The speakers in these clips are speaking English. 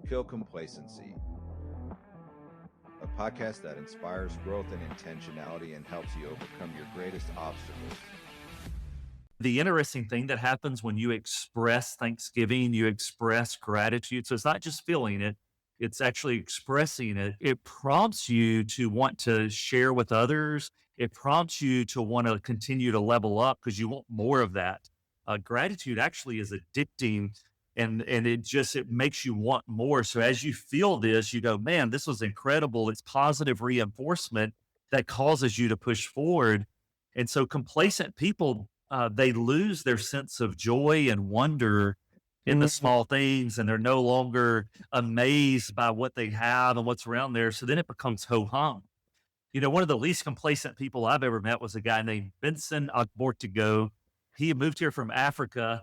Kill Complacency, a podcast that inspires growth and intentionality and helps you overcome your greatest obstacles. The interesting thing that happens when you express thanksgiving, you express gratitude. So it's not just feeling it, it's actually expressing it. It prompts you to want to share with others. It prompts you to want to continue to level up because you want more of that. Gratitude actually is addicting, and it makes you want more. So as you feel this, you go, man, this was incredible. It's positive reinforcement that causes you to push forward. And so complacent people, they lose their sense of joy and wonder in the small things, and they're no longer amazed by what they have and what's around there. So then it becomes ho-hum. You know, one of the least complacent people I've ever met was a guy named Vincent Agbortigo. He moved here from Africa.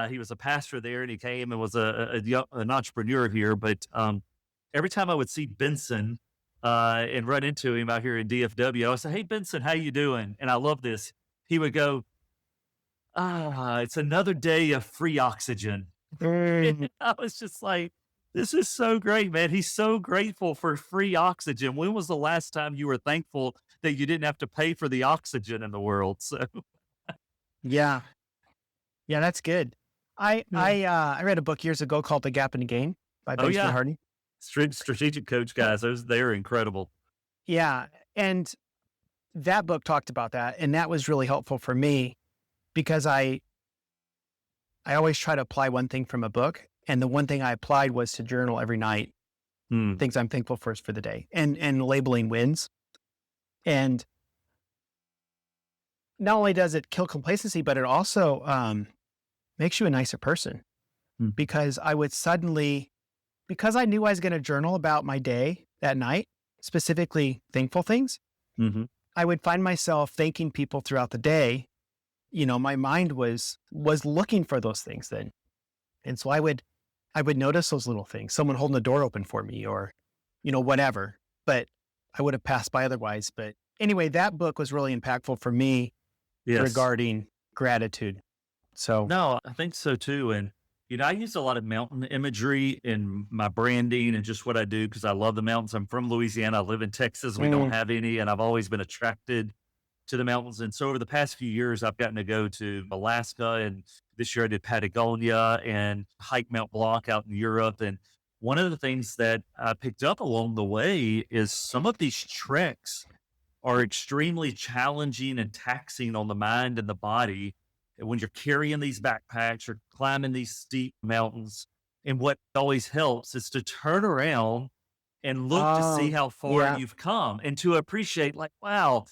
He was a pastor there, and he came and was an entrepreneur here. But every time I would see Benson and run into him out here in DFW, I would say, "Hey, Benson, how you doing?" And I love this. He would go, "It's another day of free oxygen." And I was just like, this is so great, man. He's so grateful for free oxygen. When was the last time you were thankful that you didn't have to pay for the oxygen in the world? So, Yeah, that's good. I read a book years ago called The Gap in the Game by Benjamin Hardy. Strategic coach guys, they're incredible. Yeah, and that book talked about that, and that was really helpful for me because I always try to apply one thing from a book, and the one thing I applied was to journal every night, things I'm thankful for the day, and labeling wins. And not only does it kill complacency, but it also makes you a nicer person. Because I would suddenly, because I knew I was going to journal about my day that night, specifically thankful things, I would find myself thanking people throughout the day. You know, my mind was looking for those things then. And so I would notice those little things, someone holding the door open for me or, you know, whatever, but I would have passed by otherwise. But anyway, that book was really impactful for me regarding gratitude. So no, I think so too. And, you know, I use a lot of mountain imagery in my branding and just what I do because I love the mountains. I'm from Louisiana. I live in Texas. We don't have any, and I've always been attracted to the mountains. And so over the past few years, I've gotten to go to Alaska, and this year I did Patagonia and hike Mount Blanc out in Europe. And one of the things that I picked up along the way is some of these treks are extremely challenging and taxing on the mind and the body. And when you're carrying these backpacks or climbing these steep mountains, and what always helps is to turn around and look to see how far you've come and to appreciate, like, wow,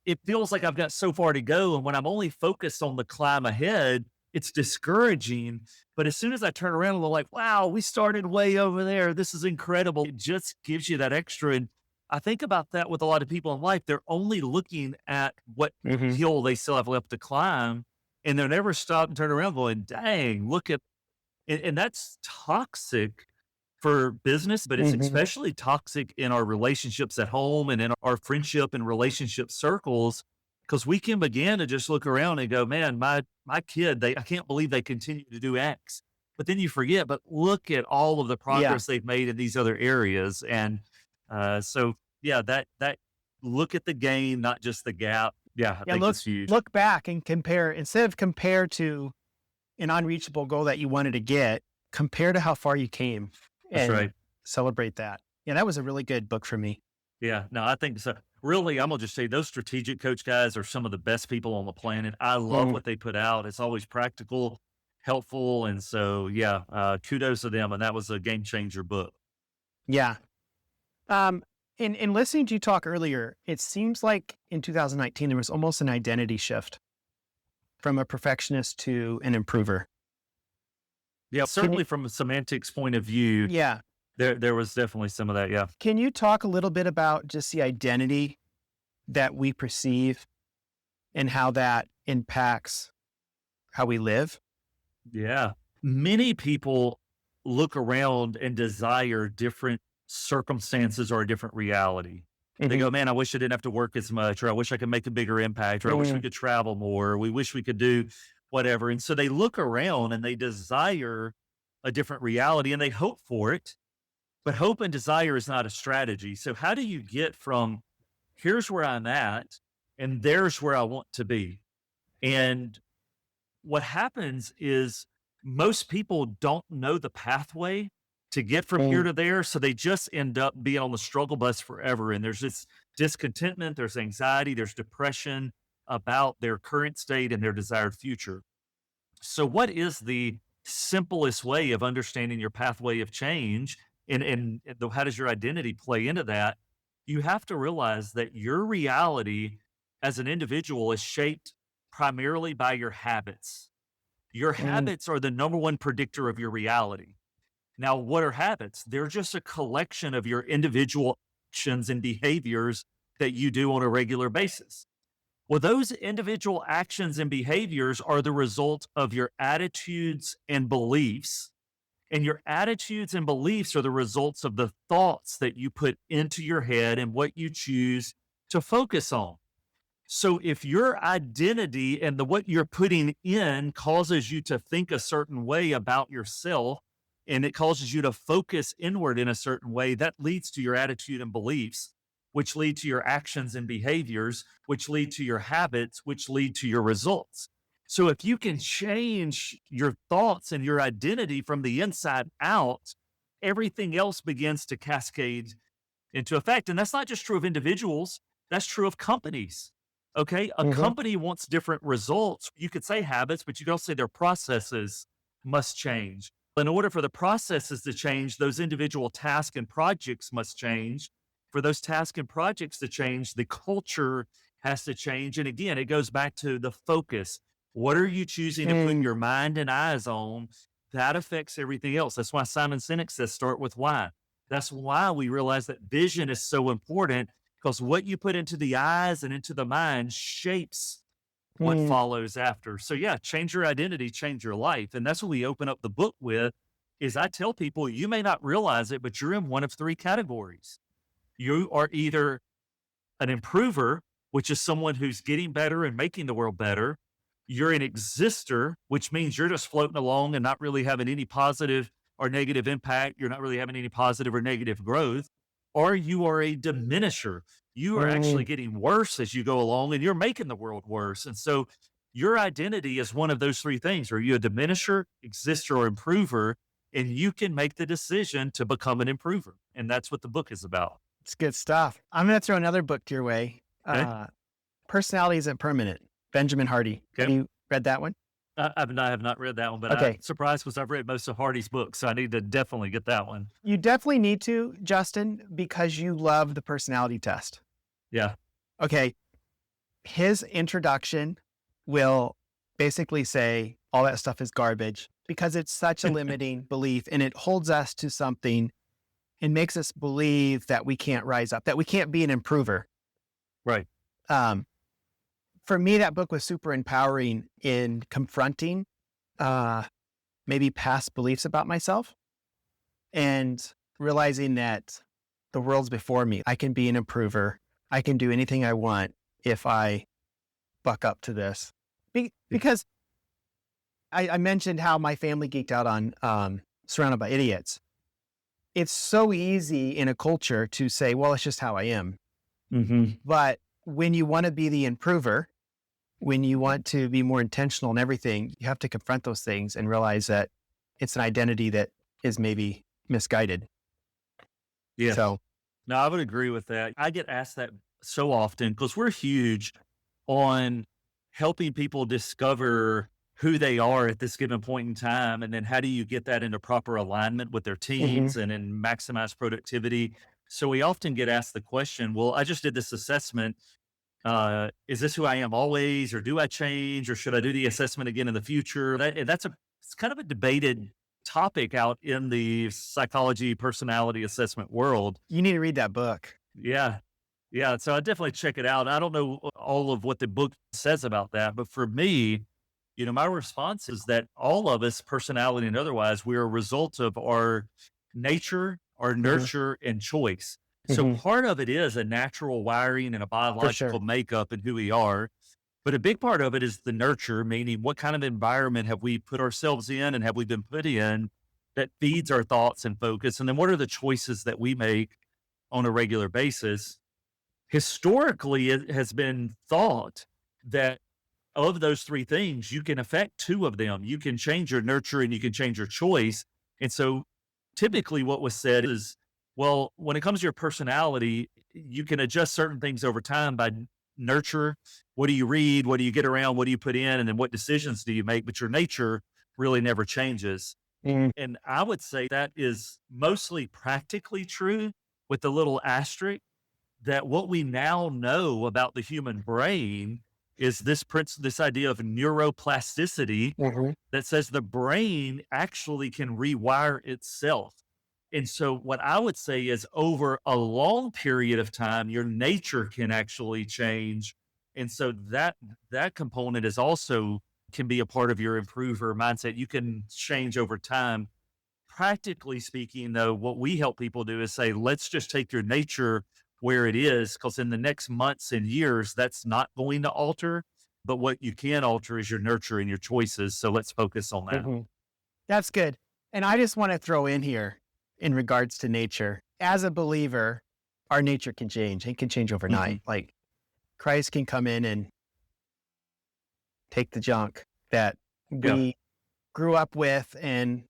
it feels like I've got so far to go. And when I'm only focused on the climb ahead, it's discouraging. But as soon as I turn around and look like, wow, we started way over there. This is incredible. It just gives you that extra. And I think about that with a lot of people in life. They're only looking at what hill they still have left to climb. And they'll never stop and turn around going, dang, look at, and that's toxic for business, but it's especially toxic in our relationships at home and in our friendship and relationship circles, because we can begin to just look around and go, man, my kid, I can't believe they continue to do X. But then you forget, but look at all of the progress they've made in these other areas. And so that look at the gain, not just the gap. Yeah, I think it's huge. Look back and compare, instead of compare to an unreachable goal that you wanted to get, compare to how far you came. That's right. Celebrate that. Yeah, that was a really good book for me. Yeah, no, I think so. Really, I'm going to just say those strategic coach guys are some of the best people on the planet. I love what they put out. It's always practical, helpful. And so, kudos to them. And that was a game changer book. Yeah. In listening to you talk earlier, it seems like in 2019, there was almost an identity shift from a perfectionist to an improver. Yeah, certainly from a semantics point of view. Yeah. There was definitely some of that. Yeah. Can you talk a little bit about just the identity that we perceive and how that impacts how we live? Yeah. Many people look around and desire different circumstances or a different reality. They go, man, I wish I didn't have to work as much, or I wish I could make a bigger impact, or I wish we could travel more, or we wish we could do whatever. And so they look around and they desire a different reality and they hope for it. But hope and desire is not a strategy. So how do you get from here's where I'm at and there's where I want to be? And what happens is most people don't know the pathway to get from here to there. So they just end up being on the struggle bus forever. And there's this discontentment, there's anxiety, there's depression about their current state and their desired future. So what is the simplest way of understanding your pathway of change? And how does your identity play into that? You have to realize that your reality as an individual is shaped primarily by your habits. Your habits are the number one predictor of your reality. Now, what are habits? They're just a collection of your individual actions and behaviors that you do on a regular basis. Well, those individual actions and behaviors are the result of your attitudes and beliefs. And your attitudes and beliefs are the results of the thoughts that you put into your head and what you choose to focus on. So if your identity and what you're putting in causes you to think a certain way about yourself, and it causes you to focus inward in a certain way, that leads to your attitude and beliefs, which lead to your actions and behaviors, which lead to your habits, which lead to your results. So if you can change your thoughts and your identity from the inside out, everything else begins to cascade into effect. And that's not just true of individuals, that's true of companies. Okay. A company wants different results. You could say habits, but you could also say their processes must change. In order for the processes to change, those individual tasks and projects must change. For those tasks and projects to change, the culture has to change. And again, it goes back to the focus. What are you choosing to put your mind and eyes on? That affects everything else. That's why Simon Sinek says, start with why. That's why we realize that vision is so important, because what you put into the eyes and into the mind shapes what follows after. So yeah, change your identity, change your life. And that's what we open up the book with, is I tell people, you may not realize it, but you're in one of three categories. You are either an improver, which is someone who's getting better and making the world better. You're an exister, which means you're just floating along and not really having any positive or negative impact. You're not really having any positive or negative growth. Or you are a diminisher. You are actually getting worse as you go along and you're making the world worse. And so your identity is one of those three things. Are you a diminisher, exister, or improver? And you can make the decision to become an improver. And that's what the book is about. It's good stuff. I'm going to throw another book your way. Okay. Personality Isn't Permanent. Benjamin Hardy. Okay. Have you read that one? I have not read that one, but Okay. I'm surprised because I've read most of Hardy's books. So I need to definitely get that one. You definitely need to, Justin, because you love the personality test. Yeah. Okay. His introduction will basically say all that stuff is garbage because it's such a limiting belief, and it holds us to something and makes us believe that we can't rise up, that we can't be an improver. Right. For me, that book was super empowering in confronting maybe past beliefs about myself and realizing that the world's before me. I can be an improver. I can do anything I want if I buck up to this. Because I mentioned how my family geeked out on Surrounded by Idiots. It's so easy in a culture to say, well, it's just how I am. But when you want to be the improver, when you want to be more intentional in everything, you have to confront those things and realize that it's an identity that is maybe misguided. Yeah. So, no, I would agree with that. I get asked that so often because we're huge on helping people discover who they are at this given point in time. And then how do you get that into proper alignment with their teams and then maximize productivity? So we often get asked the question, well, I just did this assessment. Is this who I am always, or do I change, or should I do the assessment again in the future? It's kind of a debated topic out in the psychology personality assessment world. you need to read that book. Yeah. Yeah. So I definitely check it out. I don't know all of what the book says about that, but for me, my response is that all of us, personality and otherwise, we're a result of our nature, our nurture, and choice. So part of it is a natural wiring and a biological makeup and who we are. But a big part of it is the nurture, meaning what kind of environment have we put ourselves in and have we been put in that feeds our thoughts and focus? And then what are the choices that we make on a regular basis? Historically, it has been thought that of those three things, you can affect two of them. You can change your nurture and you can change your choice. And so typically what was said is, well, when it comes to your personality, you can adjust certain things over time by nurture. What do you read? What do you get around? What do you put in? And then what decisions do you make? But your nature really never changes. And I would say that is mostly practically true, with the little asterisk that what we now know about the human brain is this idea of neuroplasticity that says the brain actually can rewire itself. And so what I would say is, over a long period of time, your nature can actually change. And so that component is also can be a part of your improver mindset. You can change over time. Practically speaking, though, what we help people do is say, let's just take your nature where it is, because in the next months and years, that's not going to alter. But what you can alter is your nurture and your choices. So let's focus on that. That's good. And I just want to throw in here, in regards to nature, as a believer, our nature can change. It can change overnight. Like, Christ can come in and take the junk that we grew up with and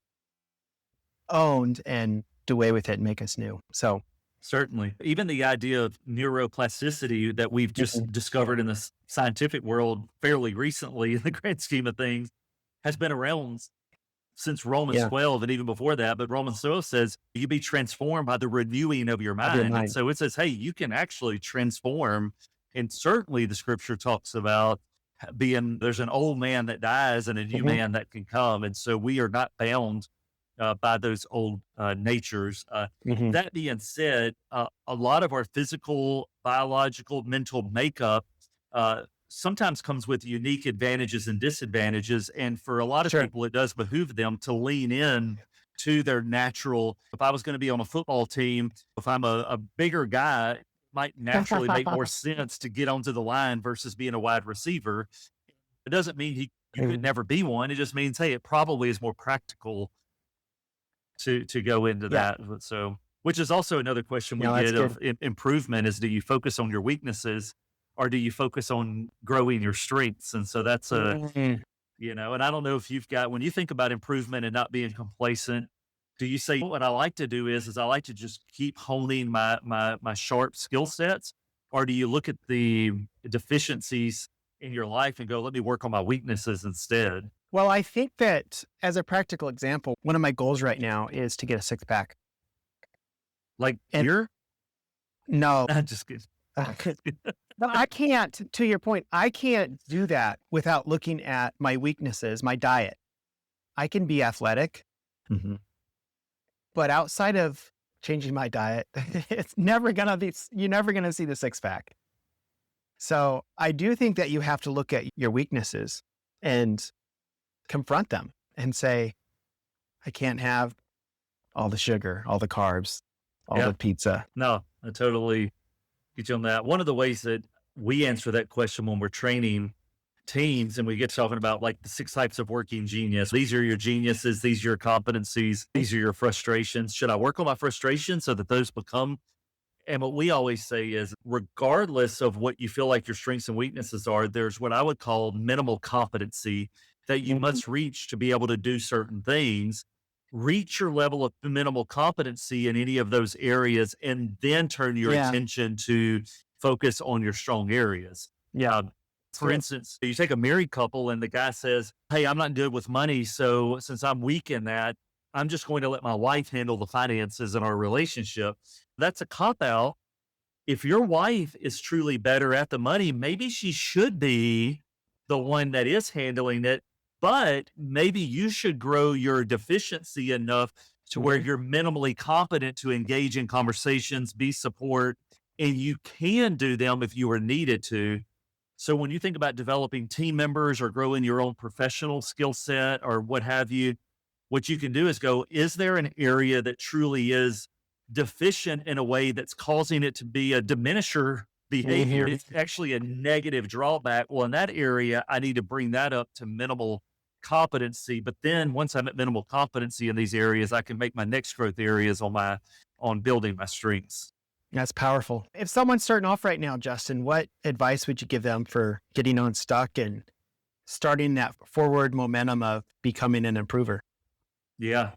owned and do away with it and make us new. So certainly, even the idea of neuroplasticity that we've just discovered in the scientific world fairly recently, in the grand scheme of things, has been around since Romans 12 and even before that. But Romans 12 says you be transformed by the renewing of your mind. And so it says, hey, you can actually transform. And certainly the scripture talks about there's an old man that dies and a new man that can come. And so we are not bound by those old natures. That being said, a lot of our physical, biological, mental makeup sometimes comes with unique advantages and disadvantages. And for a lot of people, it does behoove them to lean in to their natural. If I was going to be on a football team, if I'm a bigger guy, it might naturally make more sense to get onto the line versus being a wide receiver. It doesn't mean you could never be one. It just means, hey, it probably is more practical to go into that. So, which is also another question we get of improvement is, do you focus on your weaknesses or do you focus on growing your strengths? And so that's and I don't know if when you think about improvement and not being complacent, do you say, what I like to do is I like to just keep honing my sharp skill sets? Or do you look at the deficiencies in your life and go, let me work on my weaknesses instead? Well, I think that as a practical example, one of my goals right now is to get a 6-pack. Like here? No. I'm just kidding. But I can't, to your point, I can't do that without looking at my weaknesses, my diet. I can be athletic, but outside of changing my diet, you're never going to see the 6-pack. So I do think that you have to look at your weaknesses and confront them and say, I can't have all the sugar, all the carbs, all the pizza. No, I totally get you on that. One of the ways that we answer that question when we're training teams and we get talking about like the 6 types of working genius. These are your geniuses. These are your competencies. These are your frustrations. Should I work on my frustrations so that those become? And what we always say is, regardless of what you feel like your strengths and weaknesses are, there's what I would call minimal competency that you must reach to be able to do certain things. Reach your level of minimal competency in any of those areas, and then turn your attention to focus on your strong areas. For instance, you take a married couple and the guy says, hey, I'm not good with money. So since I'm weak in that, I'm just going to let my wife handle the finances in our relationship. That's a cop-out. If your wife is truly better at the money, maybe she should be the one that is handling it, but maybe you should grow your deficiency enough to where you're minimally competent to engage in conversations, be support, and you can do them if you are needed to. So when you think about developing team members or growing your own professional skill set or what have you, what you can do is go, is there an area that truly is deficient in a way that's causing it to be a diminisher behavior? It's actually a negative drawback. Well, in that area, I need to bring that up to minimal competency. But then once I'm at minimal competency in these areas, I can make my next growth areas on building my strengths. That's powerful. If someone's starting off right now, Justin, what advice would you give them for getting unstuck and starting that forward momentum of becoming an improver? Yeah.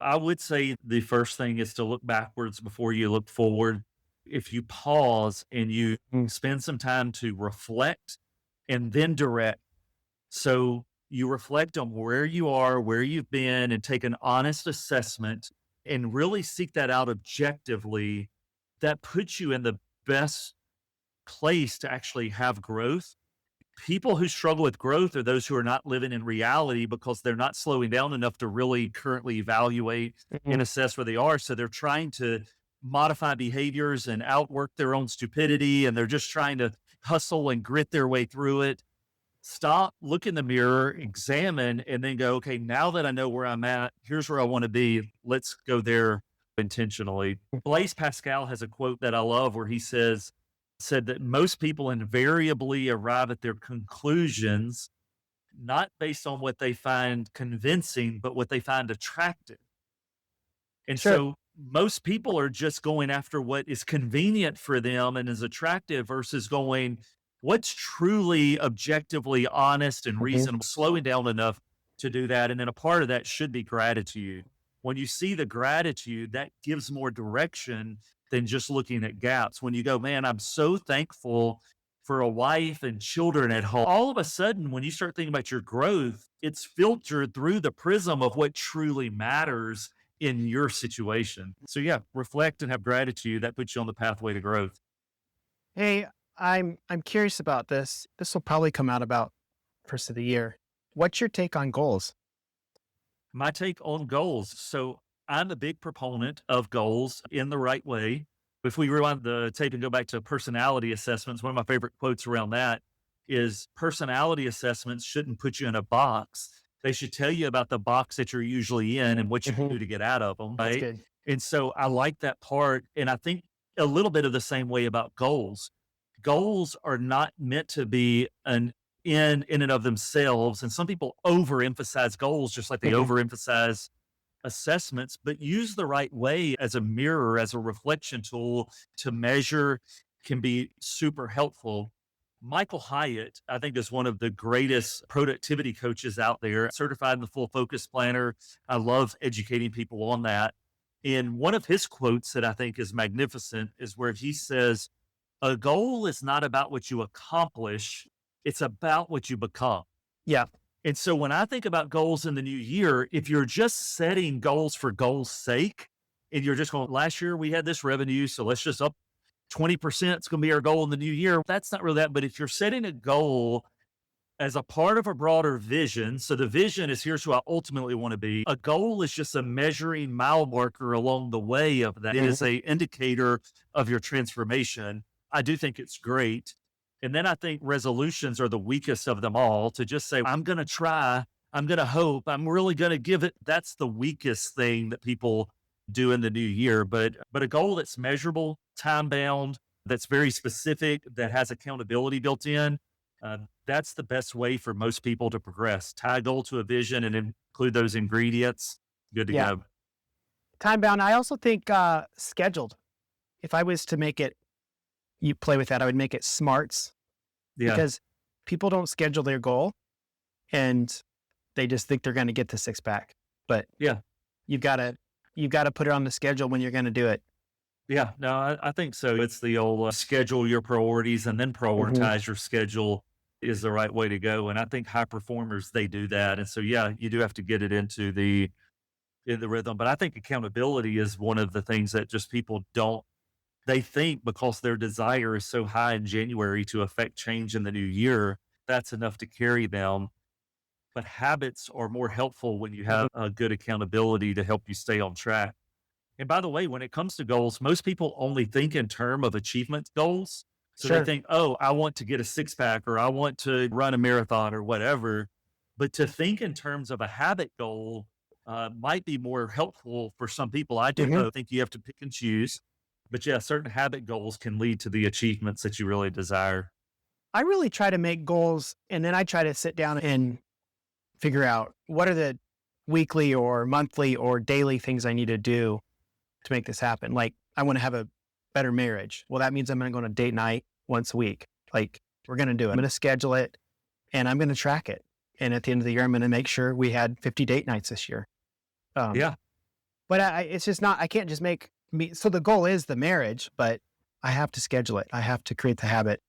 I would say the first thing is to look backwards before you look forward. If you pause and you spend some time to reflect and then direct. So you reflect on where you are, where you've been, and take an honest assessment and really seek that out objectively. That puts you in the best place to actually have growth. People who struggle with growth are those who are not living in reality because they're not slowing down enough to really currently evaluate and assess where they are. So they're trying to modify behaviors and outwork their own stupidity, and they're just trying to hustle and grit their way through it. Stop, look in the mirror, examine, and then go, okay, now that I know where I'm at, here's where I want to be. Let's go there intentionally. Blaise Pascal has a quote that I love where he said that most people invariably arrive at their conclusions not based on what they find convincing, but what they find attractive. And so most people are just going after what is convenient for them and is attractive versus going, what's truly objectively honest and reasonable, slowing down enough to do that. And then a part of that should be gratitude. When you see the gratitude, that gives more direction than just looking at gaps. When you go, man, I'm so thankful for a wife and children at home. All of a sudden, when you start thinking about your growth, it's filtered through the prism of what truly matters in your situation. So yeah, reflect and have gratitude. That puts you on the pathway to growth. Hey, I'm curious about this. This will probably come out about first of the year. What's your take on goals? My take on goals. So I'm a big proponent of goals in the right way. If we rewind the tape and go back to personality assessments, one of my favorite quotes around that is personality assessments shouldn't put you in a box. They should tell you about the box that you're usually in and what you can do to get out of them. Right. That's good. And so I like that part. And I think a little bit of the same way about goals. Goals are not meant to be an in and of themselves. And some people overemphasize goals just like they overemphasize assessments, but use the right way as a mirror, as a reflection tool to measure can be super helpful. Michael Hyatt, I think, is one of the greatest productivity coaches out there, certified in the full focus planner. I love educating people on that. And one of his quotes that I think is magnificent is where he says, a goal is not about what you accomplish, it's about what you become. Yeah. And so when I think about goals in the new year, if you're just setting goals for goals' sake, and you're just going, last year we had this revenue, so let's just up 20%, it's going to be our goal in the new year. That's not really that. But if you're setting a goal as a part of a broader vision, so the vision is here's who I ultimately want to be. A goal is just a measuring mile marker along the way of that. It is a indicator of your transformation. I do think it's great. And then I think resolutions are the weakest of them all. To just say, I'm going to try, I'm going to hope, I'm really going to give it. That's the weakest thing that people do in the new year. But a goal that's measurable, time bound, that's very specific, that has accountability built in, that's the best way for most people to progress. Tie a goal to a vision and include those ingredients. Good to go. Time bound. I also think scheduled. If I was to make it, you play with that, I would make it smarts. Because people don't schedule their goal and they just think they're going to get the six pack. But you've got to put it on the schedule when you're going to do it. Yeah, no, I think so. It's the old schedule your priorities and then prioritize your schedule is the right way to go. And I think high performers, they do that. And so, you do have to get it into the rhythm. But I think accountability is one of the things that just people don't. They think because their desire is so high in January to affect change in the new year, that's enough to carry them. But habits are more helpful when you have a good accountability to help you stay on track. And by the way, when it comes to goals, most people only think in terms of achievement goals. So they think, oh, I want to get a six pack or I want to run a marathon or whatever. But to think in terms of a habit goal might be more helpful for some people. I do think you have to pick and choose. But certain habit goals can lead to the achievements that you really desire. I really try to make goals and then I try to sit down and figure out what are the weekly or monthly or daily things I need to do to make this happen. Like, I want to have a better marriage. Well, that means I'm going to go on a date night once a week. Like, we're going to do it. I'm going to schedule it and I'm going to track it. And at the end of the year, I'm going to make sure we had 50 date nights this year. Yeah. But it's just not, I can't just make me. So the goal is the marriage, but I have to schedule it. I have to create the habit.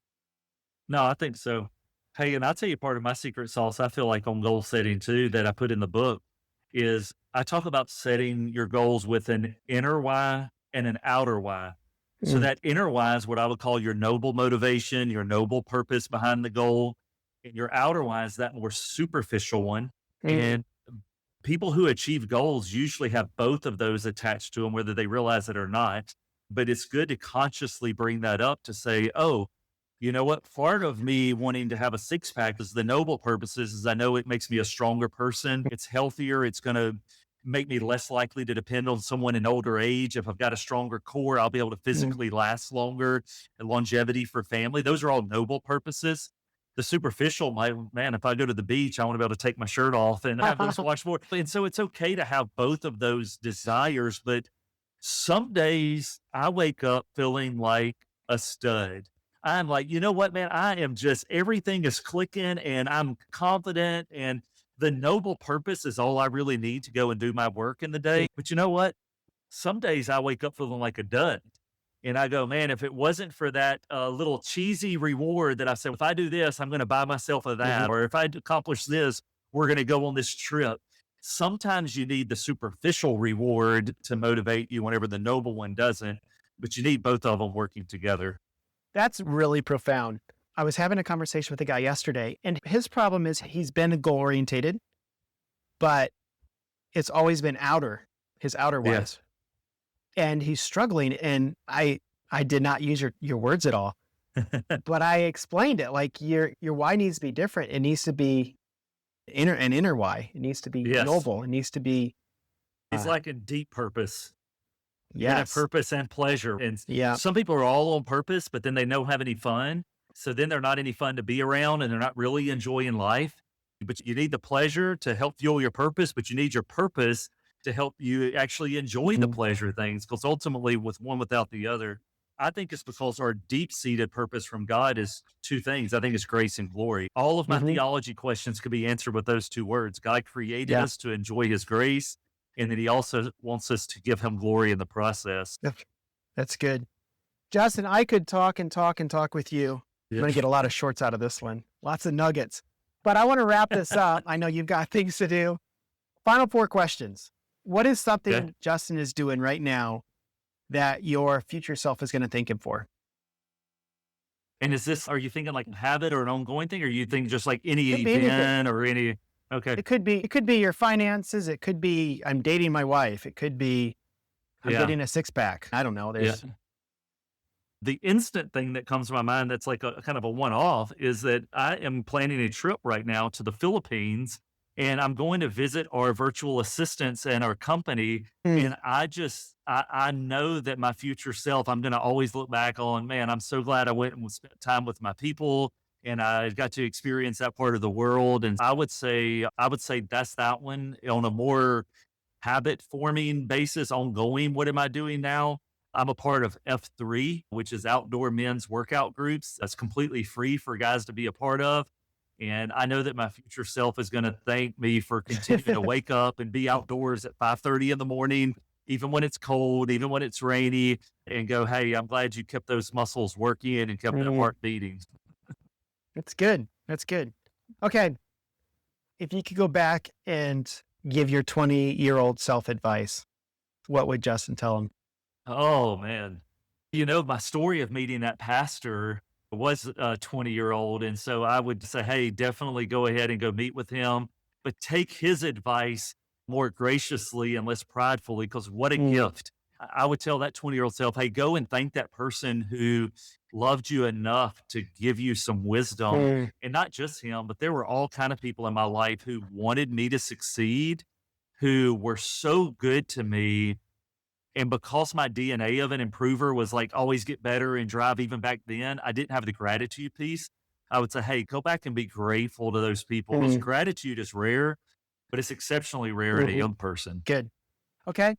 No, I think so. Hey, and I'll tell you part of my secret sauce, I feel like on goal setting too, that I put in the book is I talk about setting your goals with an inner why and an outer why. So that inner why is what I would call your noble motivation, your noble purpose behind the goal. And your outer why is that more superficial one. And people who achieve goals usually have both of those attached to them, whether they realize it or not. But it's good to consciously bring that up to say, oh, you know what? Part of me wanting to have a six pack is the noble purposes is I know it makes me a stronger person. It's healthier. It's going to make me less likely to depend on someone in older age. If I've got a stronger core, I'll be able to physically last longer and longevity for family. Those are all noble purposes. The superficial, man, if I go to the beach, I want to be able to take my shirt off and have those washboard. And so it's okay to have both of those desires. But some days I wake up feeling like a stud. I'm like, you know what, man, I am just, everything is clicking and I'm confident and the noble purpose is all I really need to go and do my work in the day. But you know what? Some days I wake up feeling like a dud. And I go, man, if it wasn't for that little cheesy reward that I said, if I do this, I'm going to buy myself a that. Or if I accomplish this, we're going to go on this trip. Sometimes you need the superficial reward to motivate you whenever the noble one doesn't. But you need both of them working together. That's really profound. I was having a conversation with a guy yesterday, and his problem is he's been goal orientated, but it's always been his outer wise. Yes. And he's struggling. And I did not use your words at all, but I explained it like your why needs to be different. It needs to be an inner why. It needs to be noble. It needs to be. It's like a deep purpose. Yes. And a purpose and pleasure. And some people are all on purpose, but then they don't have any fun. So then they're not any fun to be around and they're not really enjoying life. But you need the pleasure to help fuel your purpose, but you need your purpose to help you actually enjoy the pleasure things. Because ultimately, with one without the other, I think it's because our deep-seated purpose from God is two things. I think it's grace and glory. All of my theology questions could be answered with those two words. God created us to enjoy his grace. And then he also wants us to give him glory in the process. That's good. Justin, I could talk and talk and talk with you. I'm going to get a lot of shorts out of this one. Lots of nuggets. But I want to wrap this up. I know you've got things to do. Final 4 questions. What is something Justin is doing right now that your future self is going to thank him for? And are you thinking like a habit or an ongoing thing? Or you think just like any event or any... Okay. It could be your finances. It could be I'm dating my wife. It could be I'm getting a 6-pack. I don't know. The instant thing that comes to my mind that's like a kind of a one-off is that I am planning a trip right now to the Philippines and I'm going to visit our virtual assistants and our company. And I know that my future self, I'm going to always look back on, man, I'm so glad I went and spent time with my people. And I got to experience that part of the world. And I would say that's that one. On a more habit forming basis, ongoing, what am I doing now? I'm a part of F3, which is outdoor men's workout groups. That's completely free for guys to be a part of. And I know that my future self is going to thank me for continuing to wake up and be outdoors at 5:30 in the morning, even when it's cold, even when it's rainy, and go, hey, I'm glad you kept those muscles working and kept that heart beating. That's good. That's good. Okay. If you could go back and give your 20-year-old self advice, what would Justin tell him? Oh, man. My story of meeting that pastor was a 20-year-old. And so I would say, hey, definitely go ahead and go meet with him, but take his advice more graciously and less pridefully, because what a gift. I would tell that 20-year-old self, hey, go and thank that person who loved you enough to give you some wisdom. And not just him, but there were all kind of people in my life who wanted me to succeed, who were so good to me. And because my DNA of an improver was like always get better and drive even back then, I didn't have the gratitude piece. I would say, hey, go back and be grateful to those people. Because gratitude is rare, but it's exceptionally rare in a young person. Good. Okay.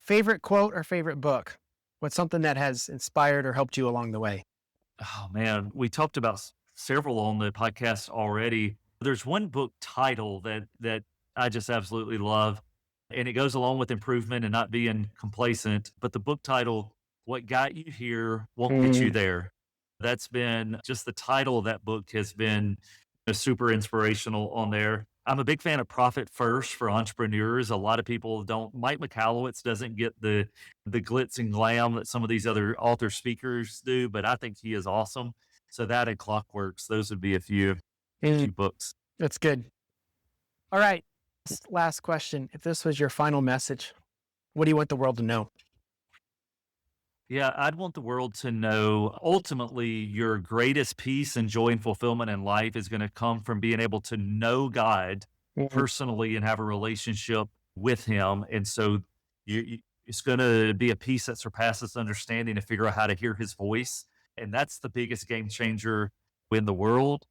Favorite quote or favorite book? What's something that has inspired or helped you along the way? Oh man, we talked about several on the podcast already. There's one book title that I just absolutely love, and it goes along with improvement and not being complacent. But the book title, "What Got You Here Won't Get You There." That's been just the title of that book has been super inspirational on there. I'm a big fan of Profit First for entrepreneurs. A lot of people don't. Mike Michalowicz doesn't get the glitz and glam that some of these other author speakers do, but I think he is awesome. So that and Clockworks, those would be a few books. That's good. All right. Last question. If this was your final message, what do you want the world to know? Yeah, I'd want the world to know ultimately your greatest peace and joy and fulfillment in life is going to come from being able to know God personally and have a relationship with Him. And so it's going to be a peace that surpasses understanding to figure out how to hear His voice. And that's the biggest game changer in the world.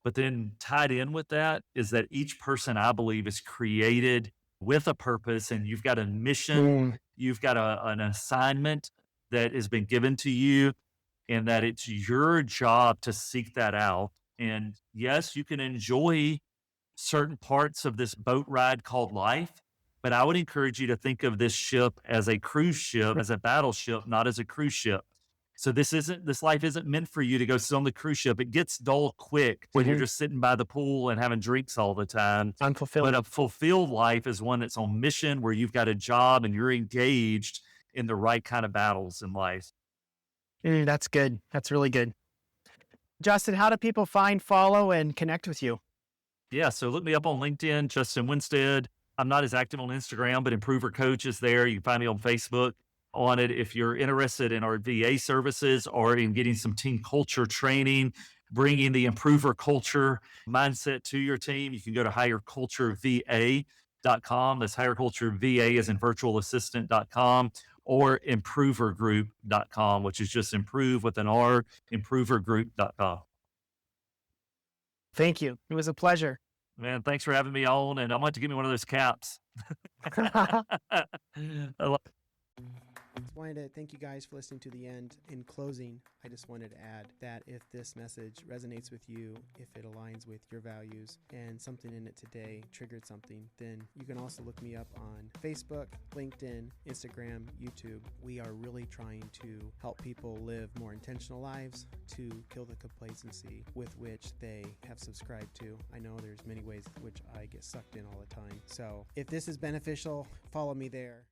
But then tied in with that is that each person, I believe, is created with a purpose, and you've got a mission, you've got an assignment that has been given to you, and that it's your job to seek that out. And yes, you can enjoy certain parts of this boat ride called life, but I would encourage you to think of this ship as a cruise ship, as a battleship, not as a cruise ship. So this life isn't meant for you to go sit on the cruise ship. It gets dull quick when you're just sitting by the pool and having drinks all the time. Unfulfilled. But a fulfilled life is one that's on mission, where you've got a job and you're engaged in the right kind of battles in life. That's good. That's really good. Justin, how do people find, follow, and connect with you? Yeah, so look me up on LinkedIn, Justin Winstead. I'm not as active on Instagram, but Improver Coach is there. You can find me on Facebook on it. If you're interested in our VA services or in getting some team culture training, bringing the improver culture mindset to your team, you can go to highercultureva.com. That's highercultureva as in virtualassistant.com, or improvergroup.com, which is just improve with an R, improvergroup.com. Thank you. It was a pleasure. Man, thanks for having me on, and I'm going to get me one of those caps. Just wanted to thank you guys for listening to the end. In closing, I just wanted to add that if this message resonates with you, if it aligns with your values, and something in it today triggered something, then you can also look me up on Facebook, LinkedIn, Instagram, YouTube. We are really trying to help people live more intentional lives, to kill the complacency with which they have subscribed to. I know there's many ways which I get sucked in all the time. So if this is beneficial, follow me there.